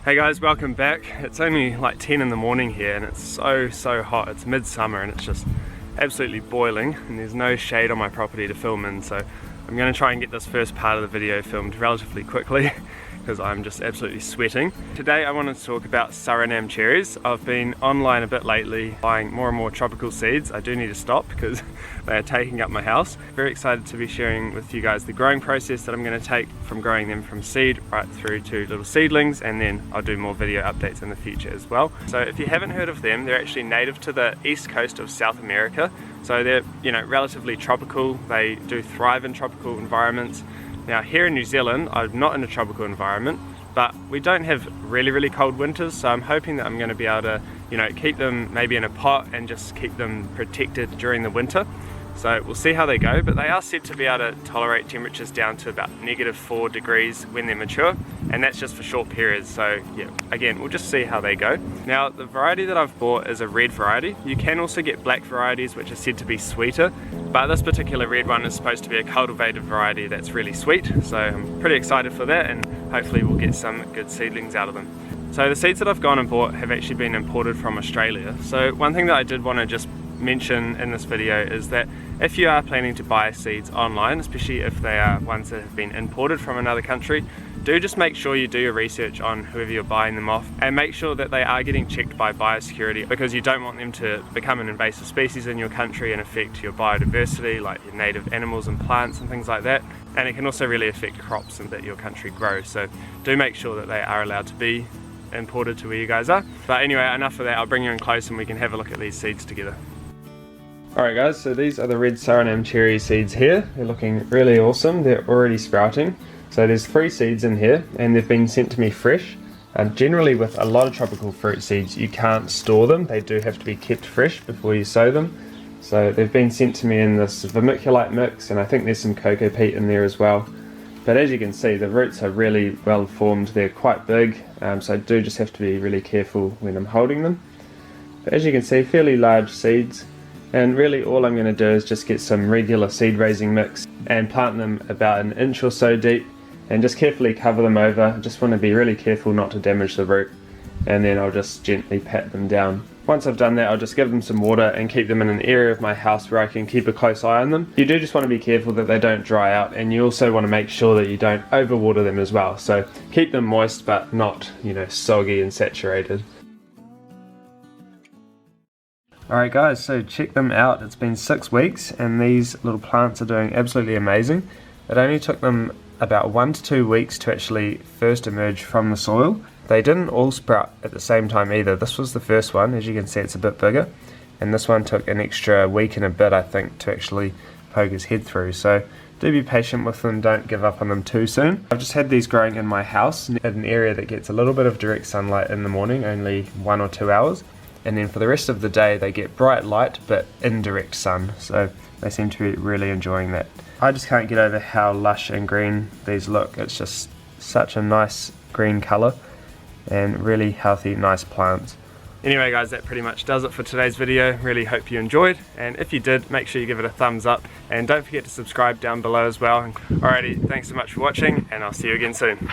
Hey guys, welcome back. It's only like 10 in the morning here and it's so hot. It's midsummer and it's just absolutely boiling and there's no shade on my property to film in, so I'm going to try and get this first part of the video filmed relatively quickly because I'm just absolutely sweating. Today I wanted to talk about Surinam cherries. I've been online a bit lately buying more and more tropical seeds. I do need to stop because they are taking up my house. Very excited to be sharing with you guys the growing process that I'm going to take from growing them from seed right through to little seedlings, and then I'll do more video updates in the future as well. So if you haven't heard of them, they're actually native to the east coast of South America. So they're, relatively tropical. They do thrive in tropical environments. Now here in New Zealand, I'm not in a tropical environment, but we don't have really cold winters, so I'm hoping that I'm going to be able to, keep them maybe in a pot and just keep them protected during the winter. So we'll see how they go, but they are said to be able to tolerate temperatures down to about -4 degrees when they're mature, and that's just for short periods. So yeah, again, we'll just see how they go. Now the variety that I've bought is a red variety. You can also get black varieties which are said to be sweeter, but this particular red one is supposed to be a cultivated variety that's really sweet. So I'm pretty excited for that, and hopefully we'll get some good seedlings out of them. So the seeds that I've gone and bought have actually been imported from Australia. So one thing that I did want to just mention in this video is that if you are planning to buy seeds online, especially if they are ones that have been imported from another country, do just make sure you do your research on whoever you're buying them off and make sure that they are getting checked by biosecurity, because you don't want them to become an invasive species in your country and affect your biodiversity, like your native animals and plants and things like that. And it can also really affect crops that your country grows, so do make sure that they are allowed to be imported to where you guys are. But anyway, enough of that. I'll bring you in close and we can have a look at these seeds together. Alright guys, so these are the red Surinam cherry seeds here. They're looking really awesome. They're already sprouting. So there's 3 seeds in here and they've been sent to me fresh. Generally with a lot of tropical fruit seeds you can't store them. They do have to be kept fresh before you sow them. So they've been sent to me in this vermiculite mix, and I think there's some cocoa peat in there as well. But as you can see, the roots are really well formed. They're quite big, so I do just have to be really careful when I'm holding them. But as you can see, fairly large seeds. And really all I'm going to do is just get some regular seed raising mix and plant them about 1 inch or so deep and just carefully cover them over. I just want to be really careful not to damage the root, and then I'll just gently pat them down. Once I've done that, I'll just give them some water and keep them in an area of my house where I can keep a close eye on them. You do just want to be careful that they don't dry out, and you also want to make sure that you don't overwater them as well. So keep them moist but not, soggy and saturated. Alright guys, so check them out. It's been 6 weeks and these little plants are doing absolutely amazing. It only took them about 1 to 2 weeks to actually first emerge from the soil. They didn't all sprout at the same time either. This was the first one. As you can see, it's a bit bigger, and this one took an extra week and a bit, I think, to actually poke his head through. So do be patient with them, don't give up on them too soon. I've just had these growing in my house in an area that gets a little bit of direct sunlight in the morning, only 1 or 2 hours. And then for the rest of the day they get bright light but indirect sun, so they seem to be really enjoying that. I just can't get over how lush and green these look. It's just such a nice green colour and really healthy, nice plants. Anyway guys, that pretty much does it for today's video. Really hope you enjoyed, and if you did, make sure you give it a thumbs up and don't forget to subscribe down below as well. Alrighty, thanks so much for watching and I'll see you again soon.